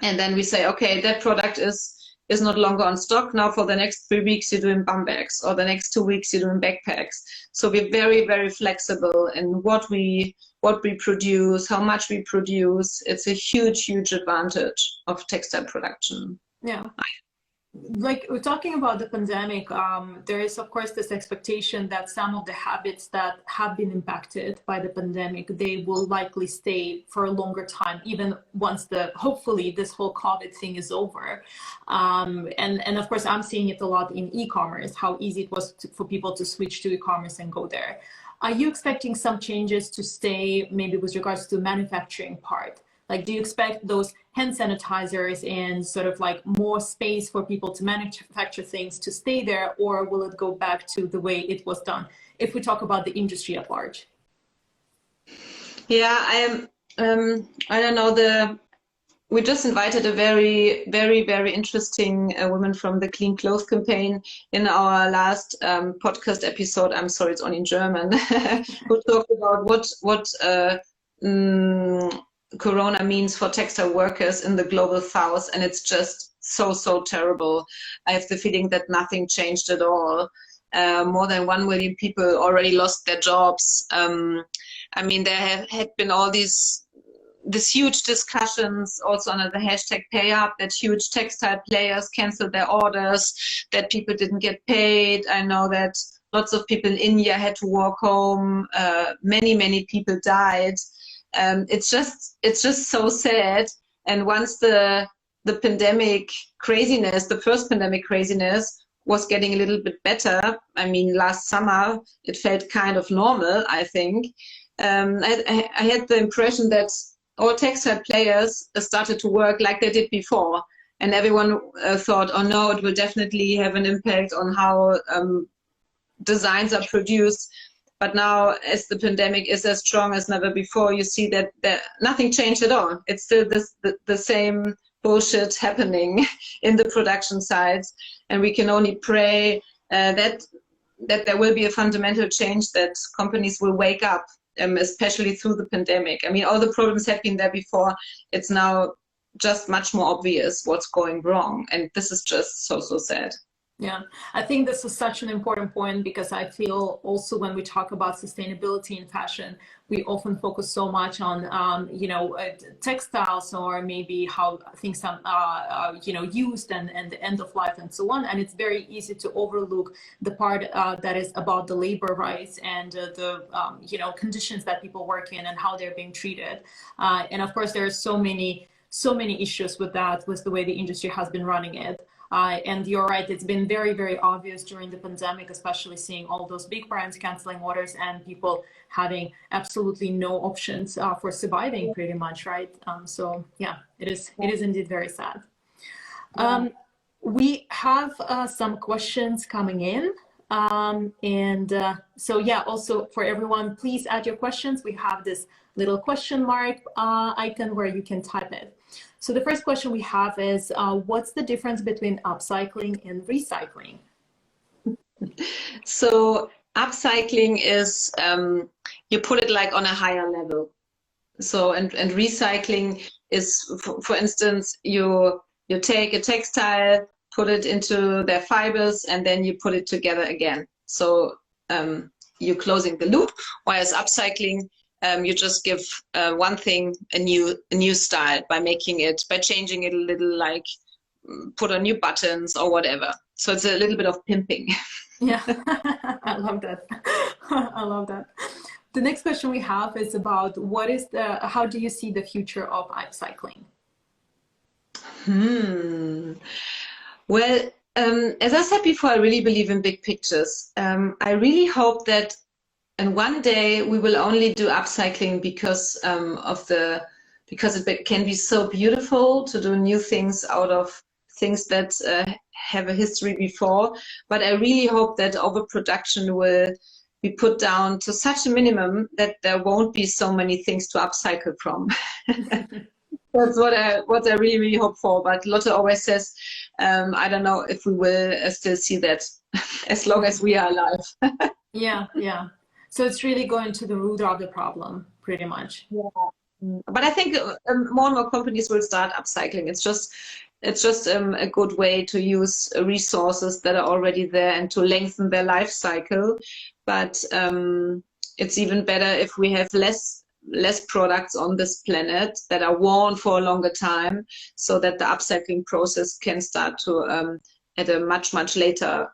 and then we say, okay, that product is no longer on stock. Now for the next 3 weeks you're doing bum bags, or the next 2 weeks you're doing backpacks. So we're very, very flexible in what we produce, how much we produce. It's a huge, huge advantage of textile production. Yeah. Like, we're talking about the pandemic, there is, of course, this expectation that some of the habits that have been impacted by the pandemic, they will likely stay for a longer time, even once hopefully this whole COVID thing is over. And of course, I'm seeing it a lot in e-commerce, how easy it was for people to switch to e-commerce and go there. Are you expecting some changes to stay, maybe with regards to the manufacturing part? Like, do you expect those hand sanitizers and sort of like more space for people to manufacture things to stay there, or will it go back to the way it was done, if we talk about the industry at large? Yeah, I don't know, we just invited a very, very, very interesting woman from the Clean Clothes campaign in our last podcast episode. I'm sorry, it's only in German, who talked about what Corona means for textile workers in the global south, and it's just so terrible. I have the feeling that nothing changed at all. More than 1 million people already lost their jobs. I mean, there had been all these huge discussions also under the hashtag #PayUp, that huge textile players canceled their orders, that people didn't get paid. I know that lots of people in India had to walk home. Many people died. It's just so sad. And once the pandemic craziness, the first pandemic craziness, was getting a little bit better, I mean, last summer it felt kind of normal, I think. I had the impression that all textile players started to work like they did before. and everyone thought, oh no, it will definitely have an impact on how designs are produced. But now, as the pandemic is as strong as never before, you see that nothing changed at all. It's still the same bullshit happening in the production sites, and we can only pray that there will be a fundamental change, that companies will wake up, especially through the pandemic. I mean, all the problems have been there before. It's now just much more obvious what's going wrong, and this is just so sad. Yeah, I think this is such an important point, because I feel also when we talk about sustainability in fashion, we often focus so much on, you know, textiles, or maybe how things are, you know, used and the end of life and so on. And it's very easy to overlook the part that is about the labor rights and the, you know, conditions that people work in and how they're being treated. And of course, there are so many issues with that, with the way the industry has been running it. And you're right, it's been very, very obvious during the pandemic, especially seeing all those big brands canceling orders and people having absolutely no options for surviving, pretty much, right? So yeah, it is indeed very sad. We have some questions coming in. So yeah, also for everyone, please add your questions. We have this little question mark icon where you can type it. So the first question we have is, what's the difference between upcycling and recycling? So upcycling is, you put it like on a higher level. So, and recycling is, for instance, you take a textile, put it into their fibers, and then you put it together again. So you're closing the loop, whereas upcycling, you just give one thing a new style by changing it a little, like put on new buttons or whatever. So it's a little bit of pimping. Yeah, I love that. I love that. The next question we have is about how do you see the future of upcycling? Well, as I said before, I really believe in big pictures. I really hope that, and one day we will only do upcycling because it can be so beautiful to do new things out of things that have a history before. But I really hope that overproduction will be put down to such a minimum that there won't be so many things to upcycle from. That's what I really, really hope for. But Lotte always says, I don't know if we will still see that as long as we are alive. Yeah. So it's really going to the root of the problem, pretty much. Yeah. But I think more and more companies will start upcycling. It's just a good way to use resources that are already there and to lengthen their life cycle. But it's even better if we have less products on this planet that are worn for a longer time, so that the upcycling process can start to at a much later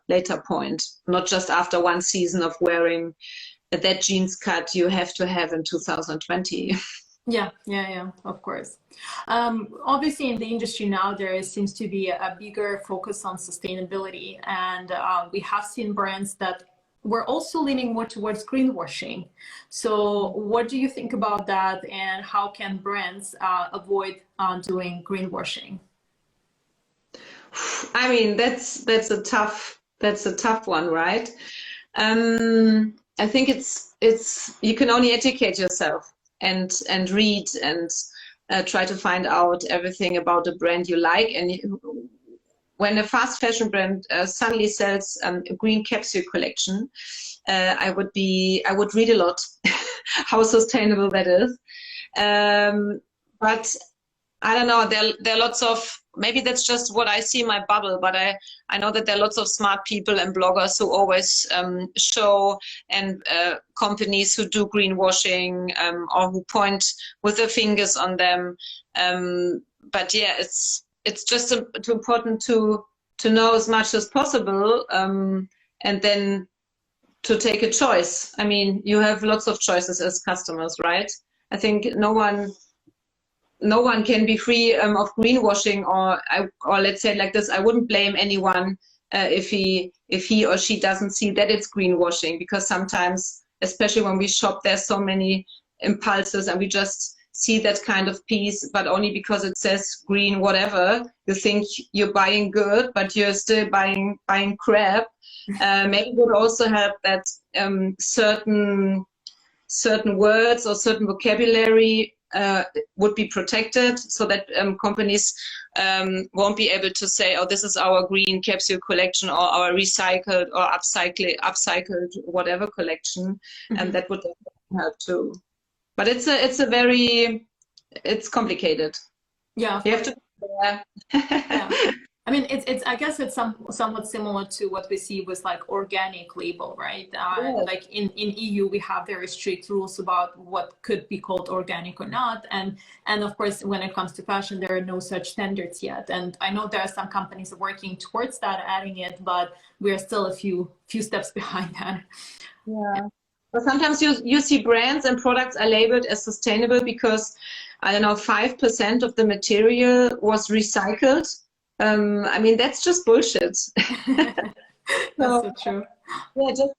point, not just after one season of wearing that jeans cut you have to have in 2020. Yeah, of course. Obviously, in the industry now, there seems to be a bigger focus on sustainability, and we have seen brands that were also leaning more towards greenwashing. So what do you think about that, and how can brands avoid doing greenwashing? I mean, that's a tough one, right? I think it's you can only educate yourself and read and try to find out everything about a brand you like. And when a fast fashion brand suddenly sells a green capsule collection, I would read a lot how sustainable that is. But I don't know, there are lots of, maybe that's just what I see in my bubble, but I know that there are lots of smart people and bloggers who always show, and companies who do greenwashing or who point with their fingers on them. But yeah, it's just too important to know as much as possible, and then to take a choice. I mean, you have lots of choices as customers, right? I think no one can be free of greenwashing, or let's say it like this, I wouldn't blame anyone if he or she doesn't see that it's greenwashing, because sometimes, especially when we shop, there's so many impulses and we just see that kind of piece, but only because it says green whatever, you think you're buying good, but you're still buying crap. Maybe it would also help that certain words or certain vocabulary would be protected, so that companies won't be able to say, oh, this is our green capsule collection or our recycled or upcycled whatever collection. And that would help too. But it's complicated. Yeah, you have to yeah. I mean, I guess it's somewhat similar to what we see with like organic label, right? Like in EU, we have very strict rules about what could be called organic or not. And of course, when it comes to fashion, there are no such standards yet. And I know there are some companies working towards that, adding it, but we're still a few steps behind that. Yeah. But sometimes you see brands and products are labeled as sustainable because, I don't know, 5% of the material was recycled. I mean, that's just bullshit. That's so true.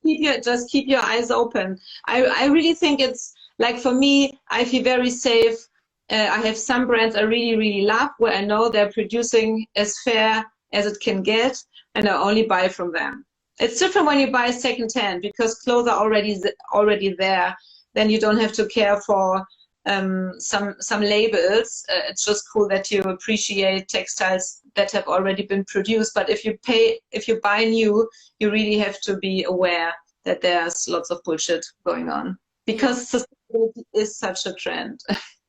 Yeah, just keep your eyes open. I really think it's like, for me, I feel very safe. I have some brands I really, really love where I know they're producing as fair as it can get, and I only buy from them. It's different when you buy secondhand because clothes are already there. Then you don't have to care for some labels. It's just cool that you appreciate textiles that have already been produced. But if you buy new, you really have to be aware that there's lots of bullshit going on, because sustainability is such a trend.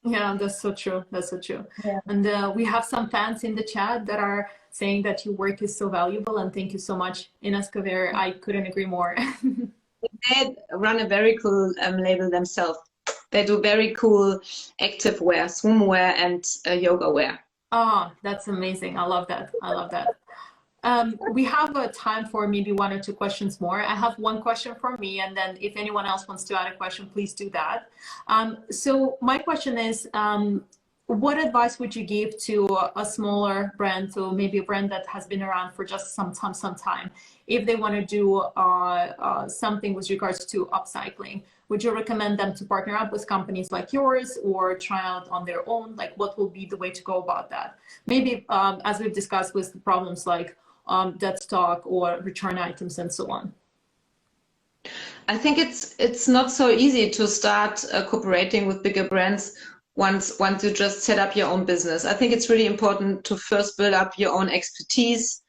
Yeah, that's so true. That's so true. Yeah. And we have some fans in the chat that are saying that your work is so valuable, and thank you so much, Ines Kaver. I couldn't agree more. They run a very cool label themselves. They do very cool active wear, swimwear, and yoga wear. Oh, that's amazing. I love that. I love that. We have time for maybe 1 or 2 questions more. I have one question for me, and then if anyone else wants to add a question, please do that. So my question is, what advice would you give to a smaller brand, so maybe a brand that has been around for just some time, if they want to do something with regards to upcycling? Would you recommend them to partner up with companies like yours or try out on their own? Like, what will be the way to go about that? Maybe as we've discussed with the problems like dead stock or return items and so on. I think it's not so easy to start cooperating with bigger brands once you just set up your own business. I think it's really important to first build up your own expertise,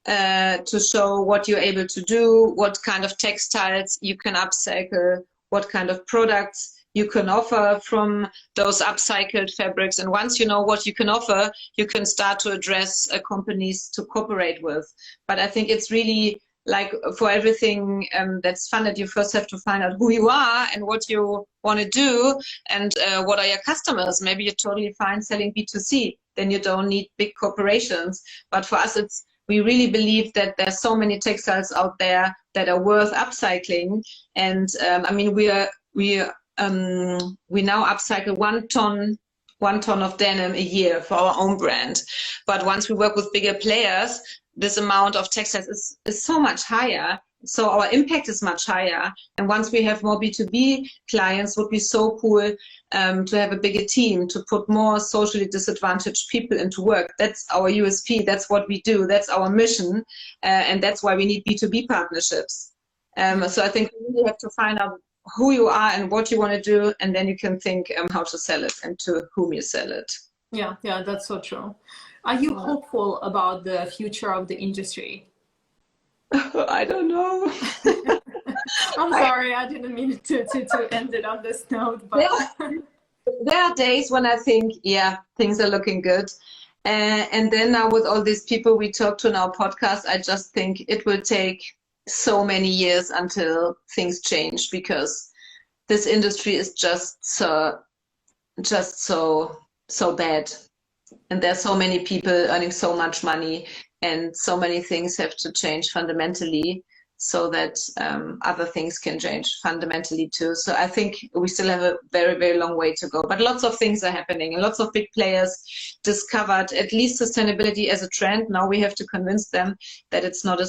to show what you're able to do, what kind of textiles you can upcycle, what kind of products you can offer from those upcycled fabrics. And once you know what you can offer, you can start to address companies to cooperate with. But I think it's really like for everything that's funded, you first have to find out who you are and what you want to do, and what are your customers. Maybe you're totally fine selling B2C, then you don't need big corporations. But for us, we really believe that there's so many textiles out there that are worth upcycling. And I mean, we now upcycle 1 ton of denim a year for our own brand. But once we work with bigger players, this amount of textiles is so much higher. So our impact is much higher. And once we have more B2B clients, would be so cool to have a bigger team, to put more socially disadvantaged people into work. That's our USP. That's what we do. That's our mission. And that's why we need B2B partnerships. So I think you really have to find out who you are and what you want to do, and then you can think how to sell it and to whom you sell it. Yeah, that's so true. Are you hopeful about the future of the industry? I don't know. I'm sorry, I didn't mean to end it on this note. But there are days when I think, yeah, things are looking good. And then now with all these people we talk to in our podcast, I just think it will take so many years until things change, because this industry is just so bad. And there's so many people earning so much money, and so many things have to change fundamentally so that other things can change fundamentally too. So I think we still have a very, very long way to go. But lots of things are happening, and lots of big players discovered at least sustainability as a trend. Now we have to convince them that it's not a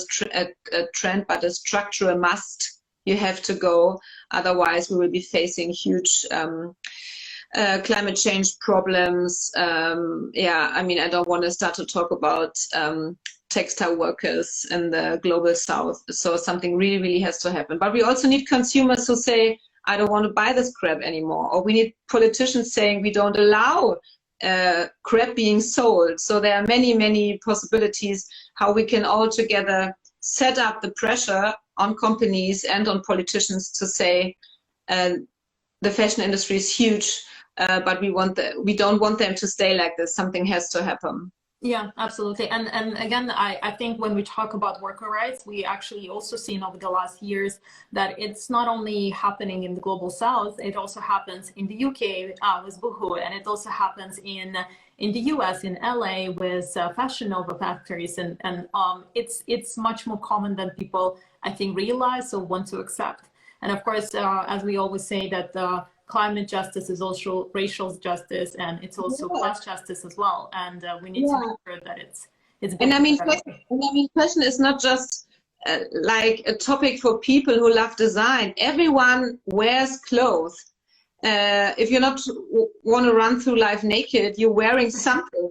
trend, but a structural must. You have to go, otherwise we will be facing huge climate change problems. Yeah, I mean, I don't want to start to talk about textile workers in the global south. So something really, really has to happen. But we also need consumers who say, I don't want to buy this crap anymore. Or we need politicians saying we don't allow crap being sold. So there are many, many possibilities how we can all together set up the pressure on companies and on politicians to say the fashion industry is huge, but we don't want them to stay like this. Something has to happen. Yeah, absolutely. And again, I think when we talk about worker rights, we actually also seen over the last years that it's not only happening in the global south, it also happens in the UK with Boohoo, and it also happens in the US, in LA with Fashion Nova factories, and it's much more common than people, I think, realize or want to accept. And of course, as we always say, that climate justice is also racial justice, and it's also class justice as well. And we need to make sure that it's. And I mean, fashion is not just like a topic for people who love design. Everyone wears clothes. If you're not want to run through life naked, you're wearing something.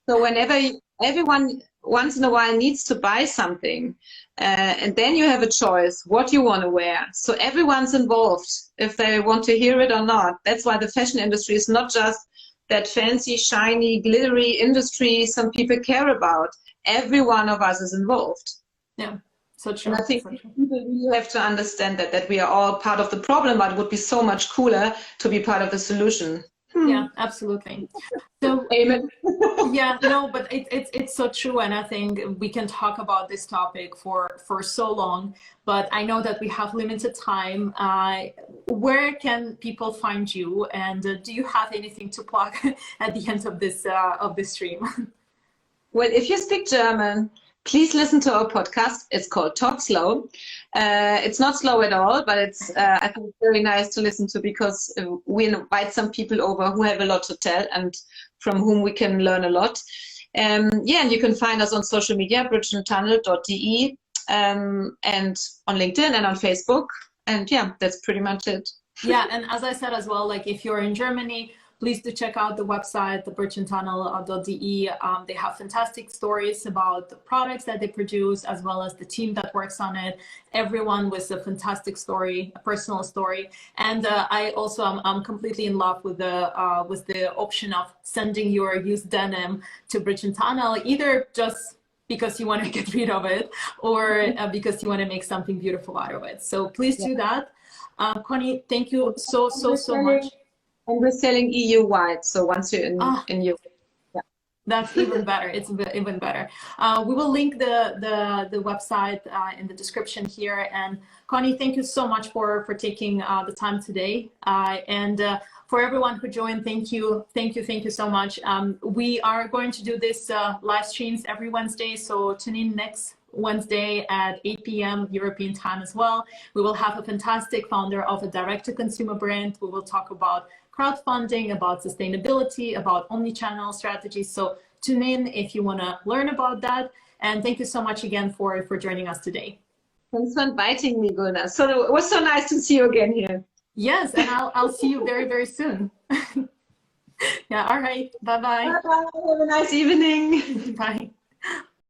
So whenever everyone once in a while needs to buy something, and then you have a choice what you want to wear. So everyone's involved if they want to hear it or not. That's why the fashion industry is not just that fancy, shiny, glittery industry some people care about. Every one of us is involved. Yeah, so true. And I think people really have to understand that we are all part of the problem, but it would be so much cooler to be part of the solution. Yeah, absolutely. So, amen. Yeah, no, but it's so true, and I think we can talk about this topic for so long. But I know that we have limited time. Where can people find you, and do you have anything to plug at the end of this stream? Well, if you speak German, please listen to our podcast. It's called Talk Slow. It's not slow at all, but it's I think it's very nice to listen to, because we invite some people over who have a lot to tell and from whom we can learn a lot. Yeah, and you can find us on social media, bridge&tunnel.de, and on LinkedIn and on Facebook. And yeah, that's pretty much it. Yeah, and as I said as well, like if you're in Germany, please do check out the website, the bridge&tunnel.de. They have fantastic stories about the products that they produce, as well as the team that works on it. Everyone with a fantastic story, a personal story. And I also I'm completely in love with the option of sending your used denim to Bridge&Tunnel, either just because you want to get rid of it, or because you want to make something beautiful out of it. So please do that. Connie, thank you so much. And we're selling EU-wide, so once you're in Europe. Yeah. That's even better. It's even better. We will link the website in the description here. And Connie, thank you so much for taking the time today. And for everyone who joined, thank you so much. We are going to do this live streams every Wednesday, so tune in next Wednesday at 8 p.m. European time as well. We will have a fantastic founder of a direct-to-consumer brand. We will talk about crowdfunding, about sustainability, about omni-channel strategies. So tune in if you want to learn about that. And thank you so much again for joining us today. Thanks for inviting me, Gunnar. So it was so nice to see you again here. Yes, and I'll see you very, very soon. Yeah, all right. Bye-bye. Bye-bye. Have a nice evening. Bye.